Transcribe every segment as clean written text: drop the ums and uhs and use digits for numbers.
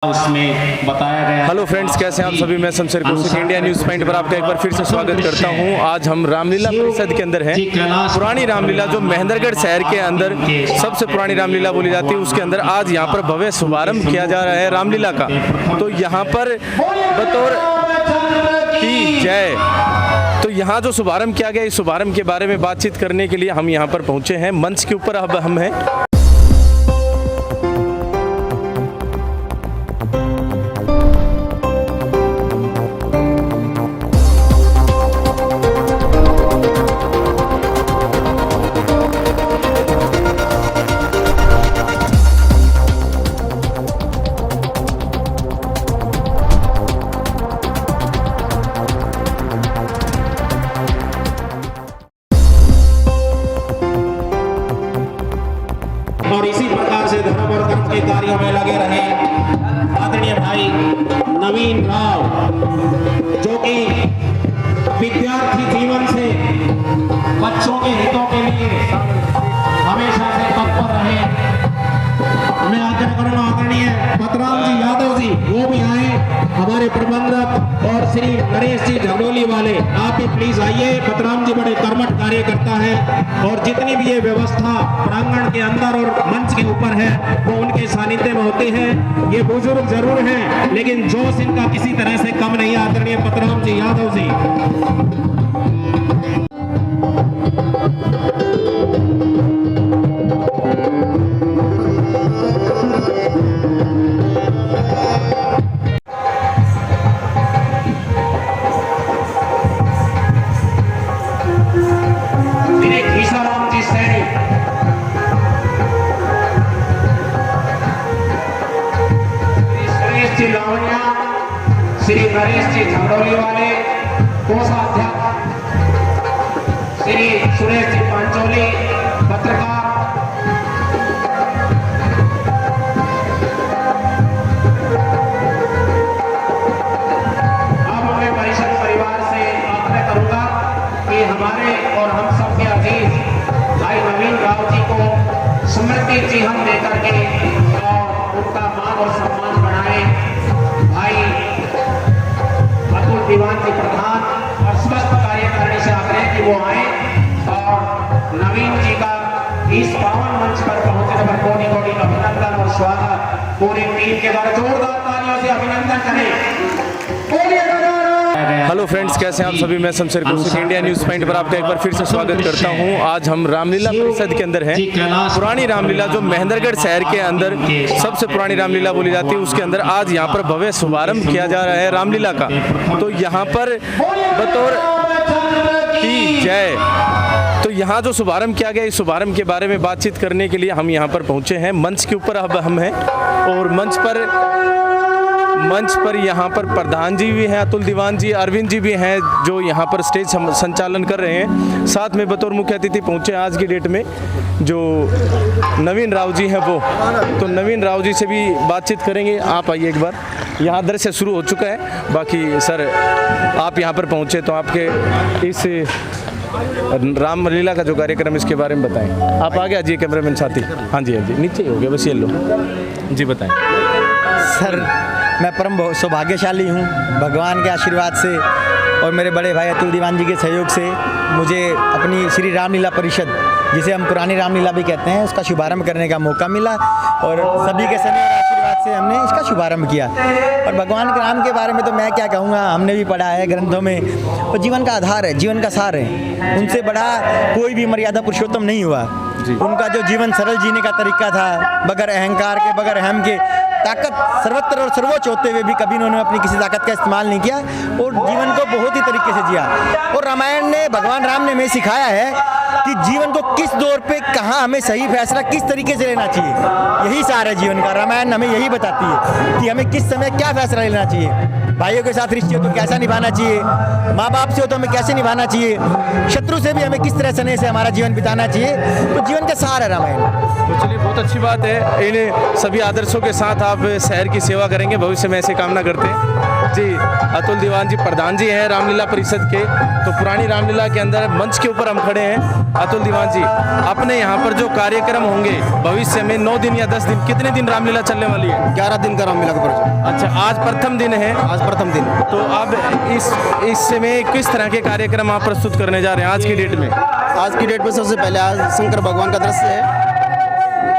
उसमें बताया गया। हेलो फ्रेंड्स, कैसे हैं आप सभी। मैं Shamsher Kaushik India news point पर आपका एक बार फिर से स्वागत करता हूं। आज हम रामलीला परिषद के अंदर हैं। पुरानी रामलीला जो महेंद्रगढ़ शहर के अंदर सबसे पुरानी रामलीला बोली जाती है, उसके अंदर आज यहां पर भव्य शुभारंभ किया जा रहा है रामलीला का। तो यहां पर बतौर की जय, तो यहाँ जो शुभारंभ किया गया, इस शुभारंभ के बारे में बातचीत करने के लिए हम यहाँ पर पहुँचे हैं। मंच के ऊपर अब हम हैं। और इसी प्रकार से धर्म और कर्म के कार्यों में लगे रहे आदरणीय भाई नवीन राव, जो कि विद्यार्थी जीवन से बच्चों के हितों के लिए हमेशा से तत्पर रहे। मैं आग्रह करूंगा आदरणीय पतराम जी यादव जी, वो भी आए, हमारे प्रबंधक, और श्री नरेश जी झंडोली वाले, आप भी प्लीज आइए। पतराम जी बड़े कर्मठ कार्य करता है और जितनी भी ये व्यवस्था प्रांगण के अंदर और मंच के ऊपर है वो उनके सानिध्य में होते हैं। ये बुजुर्ग जरूर हैं लेकिन जोश इनका किसी तरह से कम नहीं है। आदरणीय पतराम जी यादव जी, श्री नरेश जी झंडोली वाले, कोषाध्यक्ष श्री सुरेश जी पांचोली, पत्रकार अब मैं परिषद परिवार से आग्रह करूंगा कि हमारे और हम सब के अजीज भाई नवीन राव जी को स्मृति चिन्ह देकर के और उनका मान और सम्मान बढ़ाएं। भाई अतुल दीवान जी प्रधान और समस्त कार्यकारिणी से आग्रह कि वो आए और नवीन जी का इस पावन मंच पर पहुंचने पर कोटि कोटि अभिनंदन और स्वागत पूरी टीम के द्वारा जोरदार तालियों से अभिनंदन करें। हेलो फ्रेंड्स, कैसे हैं आप सभी। मैं Shamsher Kaushik India news point पर आपका एक बार फिर से स्वागत करता हूं। आज हम रामलीला परिषद के अंदर हैं। पुरानी रामलीला जो महेंद्रगढ़ शहर के अंदर सबसे पुरानी रामलीला बोली जाती है, उसके अंदर आज यहाँ पर भव्य शुभारंभ किया जा रहा है रामलीला का। तो यहाँ पर बतौर की जय, तो यहाँ जो शुभारंभ किया गया, इस शुभारंभ के बारे में बातचीत करने के लिए हम यहाँ पर पहुँचे हैं। मंच के ऊपर अब हम हैं और मंच पर यहाँ पर प्रधान जी भी हैं, अतुल दीवान जी, अरविंद जी भी हैं, जो यहाँ पर स्टेज संचालन कर रहे हैं। साथ में बतौर मुख्य अतिथि पहुँचे आज की डेट में जो नवीन राव जी हैं वो। तो नवीन राव जी से भी बातचीत करेंगे। आप आइए एक बार। यहाँ दृश्य शुरू हो चुका है। बाकी सर, आप यहाँ पर पहुँचे तो आपके इस रामलीला का जो कार्यक्रम, इसके बारे में बताएं। आप आगे आ जाइए कैमरामैन साथी। हाँ जी, हाँ जी, नीचे ही हो गया बस, ये लो जी, बताएं। सर, मैं परम सौभाग्यशाली हूँ भगवान के आशीर्वाद से और मेरे बड़े भाई अतुल दीवान जी के सहयोग से मुझे अपनी श्री रामलीला परिषद, जिसे हम पुरानी रामलीला भी कहते हैं, उसका शुभारंभ करने का मौका मिला और सभी के स्नेह और आशीर्वाद से हमने इसका शुभारंभ किया। और भगवान के राम के बारे में तो मैं क्या कहूँगा, हमने भी पढ़ा है ग्रंथों में, वो जीवन का आधार है, जीवन का सार है। उनसे बड़ा कोई भी मर्यादा पुरुषोत्तम नहीं हुआ। उनका जो जीवन सरल जीने का तरीका था, बगैर अहंकार के, बगैर अहम के, ताकत सर्वत्र और सर्वोच्च होते हुए भी कभी उन्होंने अपनी किसी ताकत का इस्तेमाल नहीं किया और जीवन को बहुत ही तरीके से जिया। और रामायण ने, भगवान राम ने हमें सिखाया है कि जीवन को किस दौर पे कहाँ हमें सही फैसला किस तरीके से लेना चाहिए। यही सार है जीवन का। रामायण हमें यही बताती है कि हमें किस समय क्या फैसला लेना चाहिए। भाइयों के साथ रिश्ते हो तो कैसा निभाना चाहिए, माँ बाप से हो तो हमें कैसे निभाना चाहिए, शत्रु से भी हमें किस तरह स्नेह से हमारा जीवन बिताना चाहिए। तो जीवन का सार है रामायण। तो चलिए, बहुत अच्छी बात है। इन सभी आदर्शों के साथ आप शहर की सेवा करेंगे, भविष्य में ऐसे कामना करते हैं जी। अतुल दीवान जी प्रधान जी हैं रामलीला परिषद के। तो पुरानी रामलीला के अंदर मंच के ऊपर हम खड़े हैं अतुल दीवान जी, अपने यहाँ पर जो कार्यक्रम होंगे भविष्य में 9 दिन या 10 दिन, कितने दिन रामलीला चलने वाली है? 11 दिन का रामलीला का प्रोजेक्ट। अच्छा, आज प्रथम दिन है। आज प्रथम दिन। तो अब इसमें किस तरह के कार्यक्रम आप प्रस्तुत करने जा रहे हैं आज की डेट में? आज की डेट में सबसे पहले आज शंकर भगवान का दृश्य है,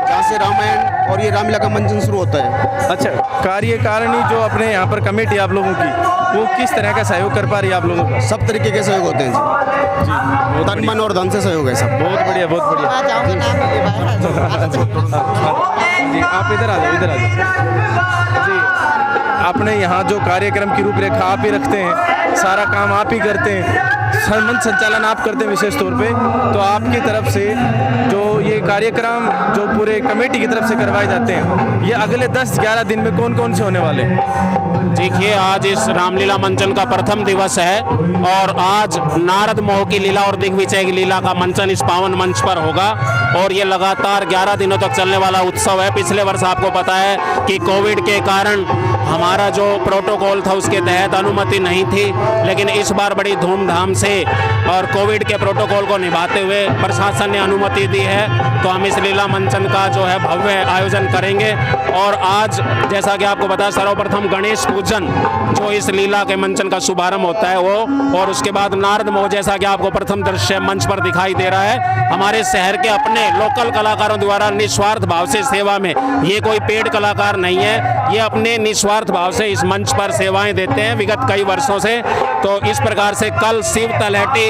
जहाँ से रामायण और ये रामलीला का मंचन शुरू होता है। अच्छा, कार्यकारिणी जो अपने यहाँ पर कमेटी आप लोगों की, वो किस तरह का सहयोग कर पा रही है आप लोगों का? सब तरीके के सहयोग होते हैं जी, तन मन और धन से सहयोग है सब। बहुत बढ़िया, बहुत बढ़िया जी। आप इधर आ जाओ, इधर आ जाओ जी। अपने यहाँ जो कार्यक्रम की रूपरेखा आप ही रखते हैं, सारा काम आप ही करते हैं, मंच संचालन आप करते हैं विशेष तौर पे, तो आपकी तरफ से जो ये कार्यक्रम जो पूरे कमेटी की तरफ से करवाए जाते हैं, ये अगले 10-11 दिन में कौन कौन से होने वाले हैं? देखिए, आज इस रामलीला मंचन का प्रथम दिवस है और आज नारद मोह की लीला और दिग्विजय की लीला का मंचन इस पावन मंच पर होगा और ये लगातार 11 दिनों तक चलने वाला उत्सव है। पिछले वर्ष आपको पता है कि कोविड के कारण हमारा जो प्रोटोकॉल था उसके तहत अनुमति नहीं थी, लेकिन इस बार बड़ी धूमधाम से और कोविड के प्रोटोकॉल को निभाते हुए प्रशासन ने अनुमति दी है, तो हम इस लीला मंचन का जो है भव्य आयोजन करेंगे। और आज जैसा कि आपको पता है, सर्वप्रथम गणेश पूजन जो इस लीला के मंचन का शुभारंभ होता है वो, और उसके बाद नारद मोह जैसा कि आपको प्रथम दृश्य मंच पर दिखाई दे रहा है, हमारे शहर के अपने लोकल कलाकारों द्वारा निस्वार्थ भाव से सेवा में, ये कोई पेड कलाकार नहीं है, ये अपने निस्वार्थ भाव से इस मंच पर सेवाएं देते हैं विगत कई वर्षों से। तो इस प्रकार से कल शिव तलहटी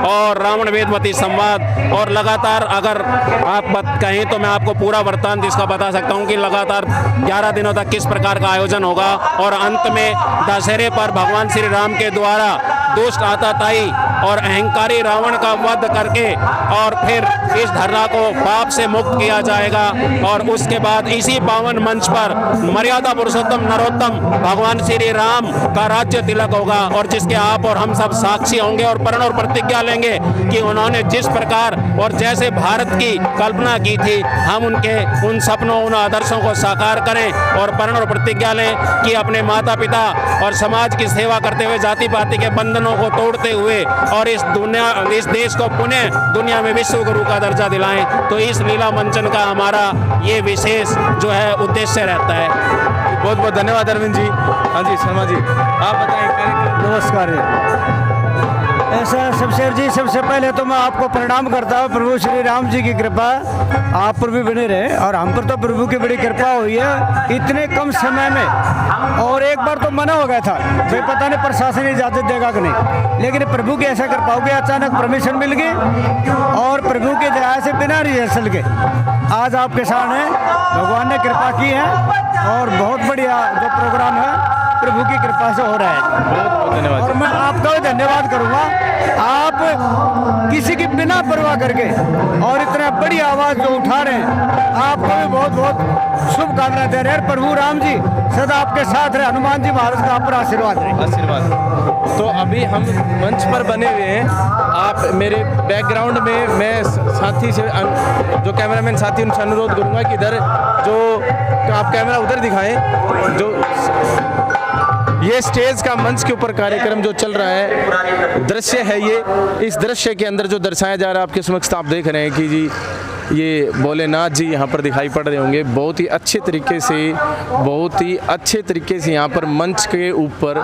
और रावण वेदवती संवाद और लगातार अगर आप कहें तो मैं आपको पूरा वृत्तांत इसका बता सकता हूं कि लगातार 11 दिनों तक किस प्रकार का आयोजन होगा और अंत में दशहरे पर भगवान श्री राम के द्वारा दुष्ट आताताई और अहंकारी रावण का वध करके और फिर इस धर्रा को पाप से मुक्त किया जाएगा और उसके बाद इसी पावन मंच पर मर्यादा पुरुषोत्तम नरोत्तम भगवान श्री राम का राज्य तिलक होगा और जिसके आप और हम सब साक्षी होंगे और प्रण और प्रतिज्ञा लेंगे कि उन्होंने जिस प्रकार और जैसे भारत की कल्पना की थी, हम उनके उन सपनों उन आदर्शों को साकार करें और प्रण और प्रतिज्ञा लें कि अपने माता पिता और समाज की सेवा करते हुए जाति पाति के बंधनों को तोड़ते हुए और इस देश को पुनः दुनिया में विश्व गुरु का दर्जा दिलाएं। तो इस लीला मंचन का हमारा ये विशेष जो है उद्देश्य रहता है। बहुत बहुत धन्यवाद अरविंद जी। हाँ जी, शर्मा जी, आप बताएं। नमस्कार। ऐसा शमशेर जी, सबसे पहले तो मैं आपको प्रणाम करता हूँ। प्रभु श्री राम जी की कृपा आप पर भी बनी रहे और हम पर तो प्रभु की बड़ी कृपा हुई है इतने कम समय में। और एक बार तो मना हो गया था, भाई पता नहीं प्रशासन इजाज़त देगा कि नहीं, लेकिन प्रभु की ऐसा कृपा हो गई, अचानक परमिशन मिल गई और प्रभु की दया से बिना रिहर्सल के आज आपके सामने भगवान ने कृपा की है और बहुत बढ़िया जो प्रोग्राम है प्रभु की कृपा से हो रहा है। बहुत बहुत धन्यवाद। और मैं आपका भी धन्यवाद करूंगा, आप किसी की बिना परवाह करके और इतना बड़ी आवाज जो उठा रहे हैं, आपको भी बहुत बहुत शुभकामनाएं दे रहे हैं। प्रभु राम जी सदा आपके साथ रहे, हनुमान जी महाराज का आप पर आशीर्वाद रहे। आशीर्वाद। तो अभी हम मंच पर बने हुए हैं, आप मेरे बैकग्राउंड में मैं साथी से जो कैमरामैन साथी उनसे अनुरोध करूंगा कि इधर जो आप कैमरा उधर दिखाएं, जो ये स्टेज का मंच के ऊपर कार्यक्रम जो चल रहा है दृश्य है, ये इस दृश्य के अंदर जो दर्शाया जा रहा है आपके समक्ष आप देख रहे हैं कि जी ये भोलेनाथ जी यहाँ पर दिखाई पड़ रहे होंगे। बहुत ही अच्छे तरीके से यहाँ पर मंच के ऊपर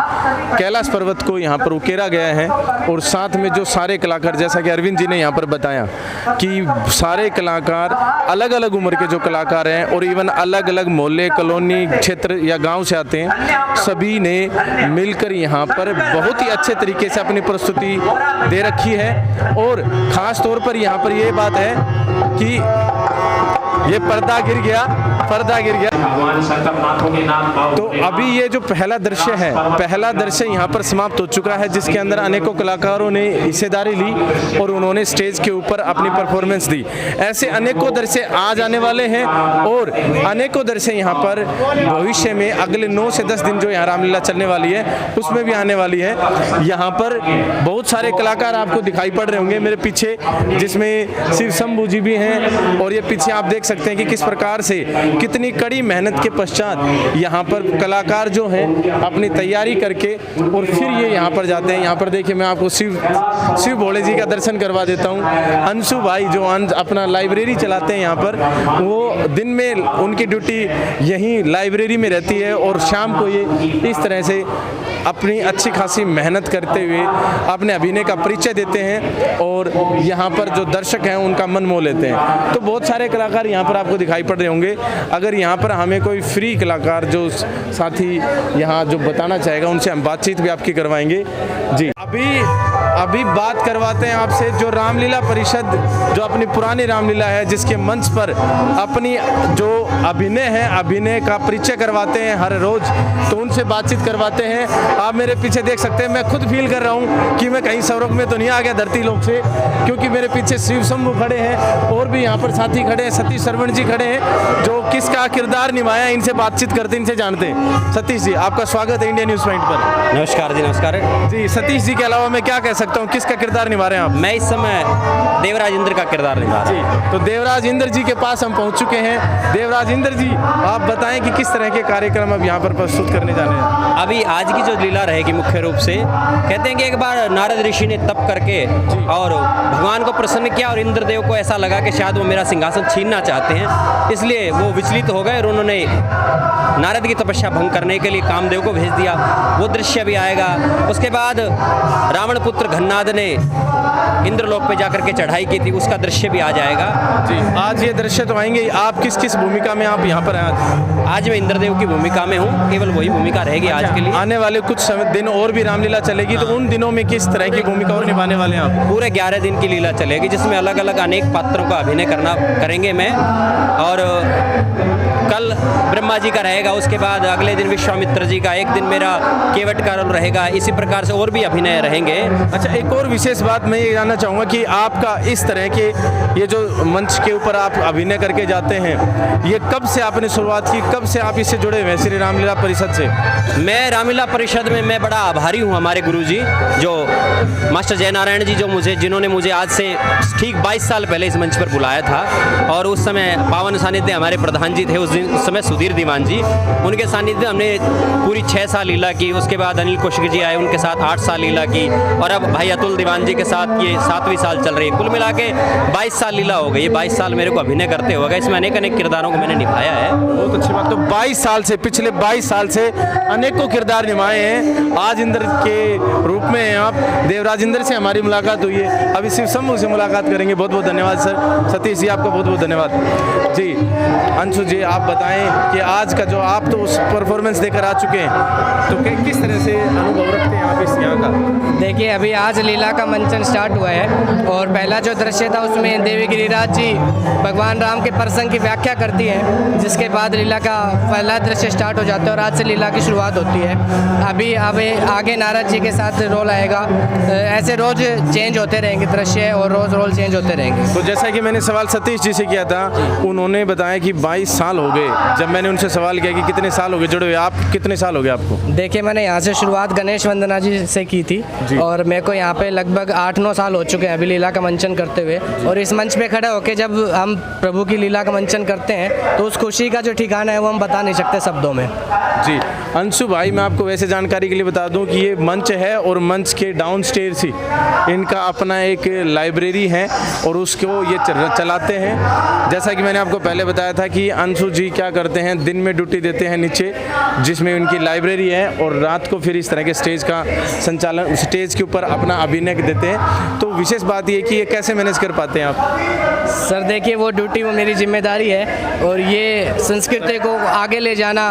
कैलाश पर्वत को यहाँ पर उकेरा गया है और साथ में जो सारे कलाकार, जैसा कि अरविंद जी ने यहाँ पर बताया कि सारे कलाकार अलग अलग उम्र के जो कलाकार हैं और इवन अलग अलग मोहल्ले कॉलोनी क्षेत्र या गांव से आते हैं, सभी ने मिलकर यहाँ पर बहुत ही अच्छे तरीके से अपनी प्रस्तुति दे रखी है। और ख़ास तौर पर यहाँ पर ये बात है कि ये पर्दा गिर गया। तो अभी ये जो पहला दृश्य यहाँ पर समाप्त हो चुका है, जिसके अंदर अनेकों कलाकारों ने हिस्सेदारी ली और उन्होंने स्टेज के ऊपर अपनी परफॉर्मेंस दी। ऐसे अनेकों दृश्य आज आने वाले हैं और अनेकों दृश्य यहाँ पर भविष्य में अगले 9 से 10 दिन जो यहाँ रामलीला चलने वाली है उसमें भी आने वाली है। यहाँ पर बहुत सारे कलाकार आपको दिखाई पड़ रहे होंगे मेरे पीछे, जिसमें शिव शंभू जी भी हैं और ये पीछे आप देख सकते हैं कि किस प्रकार से कितनी कड़ी मेहनत के पश्चात यहाँ पर कलाकार जो हैं अपनी तैयारी करके और फिर ये यहाँ पर जाते हैं। यहाँ पर देखिए मैं आपको शिव भोले जी का दर्शन करवा देता हूँ। अंशु भाई जो अपना लाइब्रेरी चलाते हैं यहाँ पर, वो दिन में उनकी ड्यूटी यहीं लाइब्रेरी में रहती है और शाम को ये इस तरह से अपनी अच्छी खासी मेहनत करते हुए अपने अभिनय का परिचय देते हैं और यहाँ पर जो दर्शक हैं उनका मन मोह लेते हैं। तो बहुत सारे कलाकार यहाँ पर आपको दिखाई पड़ रहे होंगे। अगर यहाँ पर हमें कोई फ्री कलाकार जो साथी यहाँ जो बताना चाहेगा उनसे हम बातचीत भी आपकी करवाएंगे। जी अभी बात करवाते हैं आपसे जो रामलीला परिषद जो अपनी पुरानी रामलीला है जिसके मंच पर अपनी जो अभिनय है अभिनय का परिचय करवाते हैं हर रोज, तो उनसे बातचीत करवाते हैं। आप मेरे पीछे देख सकते हैं, मैं खुद फील कर रहा हूँ कि मैं कहीं स्वर्ग में तो नहीं आ गया धरती लोक से, क्योंकि मेरे पीछे शिव शंभू खड़े हैं और भी यहाँ पर साथी खड़े हैं, सतीश श्रवण जी खड़े हैं जो किसका किरदार निभाया। इनसे बातचीत करते इनसे जानते हैं। सतीश जी आपका स्वागत है इंडिया न्यूज़ पॉइंट पर। नमस्कार जी, नमस्कार जी। सतीश जी के अलावा मैं क्या कह सकता हूँ, किसका किरदार निभा रहे हैं आप? मैं इस समय देवराज इंद्र का किरदार निभा रहा हूँ। जी, तो देवराज इंद्र जी के पास हम पहुंच चुके हैं। देवराज इंद्र जी आप बताएं कि किस तरह के कार्यक्रम अब यहाँ पर प्रस्तुत करने जा रहे हैं? अभी आज की जो लीला रहेगी मुख्य रूप से, कहते हैं कि एक बार नारद ऋषि ने तप करके और भगवान को प्रसन्न किया और इंद्रदेव को ऐसा लगा कि शायद वो मेरा सिंहासन छीनना चाहते हैं, इसलिए वो विचलित हो गए और उन्होंने नारद की तपस्या भंग करने के लिए कामदेव को भेज दिया। वो दृश्य भी आएगा। उसके बाद रावण पुत्र घन्नाद ने इंद्रलोक पे जाकर के चढ़ाई की थी, उसका दृश्य भी आ जाएगा। जी, आज ये दृश्य तो आएंगे। आप किस किस भूमिका में आप यहाँ पर हैं? आज मैं इंद्रदेव की भूमिका में हूँ, केवल वही भूमिका रहेगी आज के लिए। आने वाले कुछ दिन और भी रामलीला चलेगी, तो उन दिनों में किस तरह की भूमिका और निभाने वाले हैं आप? पूरे 11 दिन की लीला चलेगी जिसमें अलग अलग अनेक पात्रों का अभिनय करेंगे मैं। और कल ब्रह्मा जी का रहेगा, उसके बाद अगले दिन विश्वामित्र जी का, एक दिन मेरा केवट का रोल रहेगा। इसी प्रकार से और भी अभिनय रहेंगे। अच्छा, एक और विशेष बात मैं ये जानना चाहूँगा कि आपका इस तरह के ये जो मंच के ऊपर आप अभिनय करके जाते हैं, ये कब से आपने शुरुआत की, कब से आप इससे जुड़े हुए हैं श्री रामलीला परिषद से? मैं रामलीला परिषद में मैं बड़ा आभारी हूँ हमारे गुरुजी जो मास्टर जयनारायण जी, जिन्होंने मुझे आज से ठीक 22 साल पहले इस मंच पर बुलाया था। और उस समय पावन सानिध्य हमारे प्रधान जी थे उस समय सुधीर दीवान जी, उनके सानिध्य हमने पूरी 6 साल लीला की। उसके बाद अनिल कौशिक जी आए, उनके साथ 8 साल लीला की। और अब भाई अतुल दीवान जी के साथ ये 7वीं साल चल रही है। कुल मिला के 22 साल लीला हो गई। ये 22 साल मेरे को अभिनय करते हो गए। इसमें अनेक अनेक किरदारों को मैंने निभाया है। बहुत अच्छी बात। तो 22 साल से, पिछले 22 साल से अनेकों किरदार निभाए हैं। आज इंद्र के रूप में हैं आप। देवराज इंद्र से हमारी मुलाकात हुई है, अभी शिव शंभू से मुलाकात करेंगे। बहुत बहुत धन्यवाद सर। सतीश जी आपका बहुत बहुत धन्यवाद। जी अंशु जी आप बताएं कि आज का जो आप तो उस परफॉर्मेंस देकर आ चुके हैं, तो किस तरह से अनुभव रखते हैं आप इस यहाँ का? देखिए अभी आज लीला का मंचन स्टार्ट हुआ है और पहला जो दृश्य था उसमें देवी गिरिराज जी भगवान राम के प्रसंग की व्याख्या करती है, जिसके बाद लीला का पहला दृश्य स्टार्ट हो जाता है और आज से लीला की शुरुआत होती है। अभी आगे नारद जी के साथ रोल आएगा। ऐसे रोज चेंज होते रहेंगे दृश्य और रोज रोल चेंज होते रहेंगे। तो जैसा कि मैंने सवाल सतीश जी से किया था, उन्होंने बताया कि 22 साल हो गए। जब मैंने उनसे सवाल किया कि कितने साल हो गए जुड़े हुए, आप कितने साल हो गए आपको? देखिए मैंने यहाँ से शुरुआत गणेश वंदना जी से की थी और मेरे को यहाँ पे लगभग 8-9 साल हो चुके हैं अभी लीला का मंचन करते हुए। और इस मंच पे खड़े होकर जब हम प्रभु की लीला का मंचन करते हैं तो उस खुशी का जो ठिकाना है वो हम बता नहीं सकते शब्दों में। जी अंशु भाई, मैं आपको वैसे जानकारी के लिए बता दूं कि ये मंच है और मंच के डाउन स्टेयर्स ही इनका अपना एक लाइब्रेरी है और उसको ये चलाते हैं। जैसा कि मैंने आपको पहले बताया था कि अंशु जी क्या करते हैं, दिन में ड्यूटी देते हैं नीचे जिसमें उनकी लाइब्रेरी है और रात को फिर इस तरह के स्टेज का संचालन, स्टेज के ऊपर अपना अभिनय देते हैं। तो विशेष बात ये कि ये कैसे मैनेज कर पाते हैं आप? सर देखिए वो ड्यूटी वो मेरी जिम्मेदारी है और ये संस्कृति को आगे ले जाना,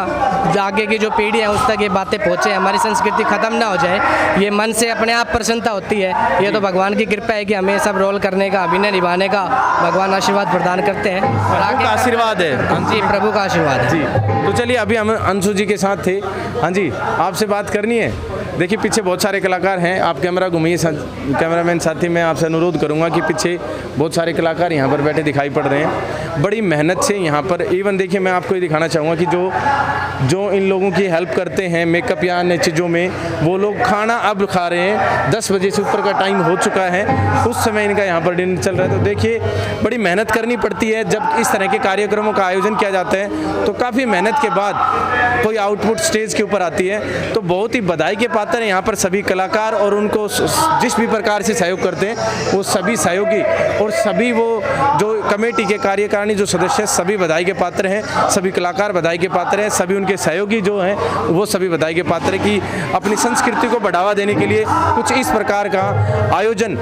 आगे की जो पीढ़ी है उस तक ये बातें पहुँचे, हमारी संस्कृति ख़त्म ना हो जाए, ये मन से अपने आप प्रसन्नता होती है। ये तो भगवान की कृपा है कि हमें सब रोल करने का, अभिनय निभाने का भगवान आशीर्वाद प्रदान करते हैं और आगे आशीर्वाद है। जी प्रभु का आशीर्वाद है। जी तो चलिए अभी हम अंशु जी के साथ थे। हाँ जी आपसे बात करनी है। देखिए पीछे बहुत सारे कलाकार हैं, आप कैमरा घुमाइए। कैमरामैन साथी मैं आपसे अनुरोध करूंगा कि पीछे बहुत सारे कलाकार यहाँ यहाँ पर बैठे दिखाई पड़ रहे हैं। बड़ी मेहनत से यहाँ पर इवन देखिए मैं आपको ये दिखाना चाहूँगा कि जो इन लोगों की हेल्प करते हैं मेकअप या अन्य चीज़ों में, वो लोग खाना अब खा रहे हैं। 10 बजे से ऊपर का टाइम हो चुका है, उस समय इनका यहाँ पर डिनर चल रहा है। तो देखिए बड़ी मेहनत करनी पड़ती है जब इस तरह के कार्यक्रमों का आयोजन किया जाता है, तो काफ़ी मेहनत के बाद कोई आउटपुट स्टेज के ऊपर आती है। तो बहुत ही बधाई के पात्र हैं यहाँ पर सभी कलाकार, और उनको जिस भी प्रकार से सहयोग करते हैं वो सभी सहयोगी और सभी वो जो कमेटी के कार्यकारिणी जो सदस्य सभी बधाई के पात्र हैं। सभी कलाकार बधाई के पात्र हैं, सभी उनके सहयोगी जो हैं वो सभी बधाई के पात्र हैं कि अपनी संस्कृति को बढ़ावा देने के लिए कुछ इस प्रकार का आयोजन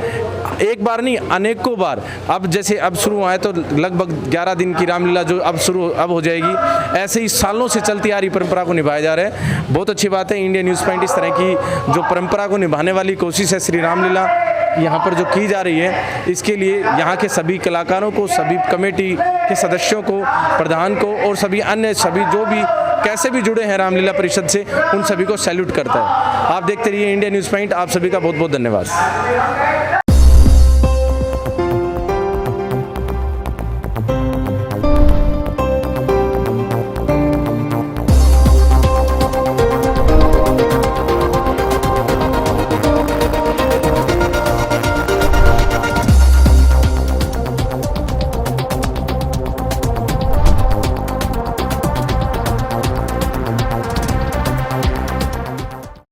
एक बार नहीं अनेकों बार, अब जैसे अब शुरू हुआ है तो लगभग 11 दिन की रामलीला जो अब हो जाएगी, ऐसे ही सालों से चलती आ रही परंपरा को निभाया जा रहा है। बहुत अच्छी बात है, इंडिया न्यूज़ पॉइंट इस तरह की जो परंपरा को निभाने वाली कोशिश है श्री रामलीला यहाँ पर जो की जा रही है, इसके लिए यहाँ के सभी कलाकारों को, सभी कमेटी के सदस्यों को, प्रधान को और सभी अन्य सभी जो भी कैसे भी जुड़े हैं रामलीला परिषद से, उन सभी को सैल्यूट करता है। आप देखते रहिए इंडिया न्यूज़ पॉइंट। आप सभी का बहुत बहुत धन्यवाद।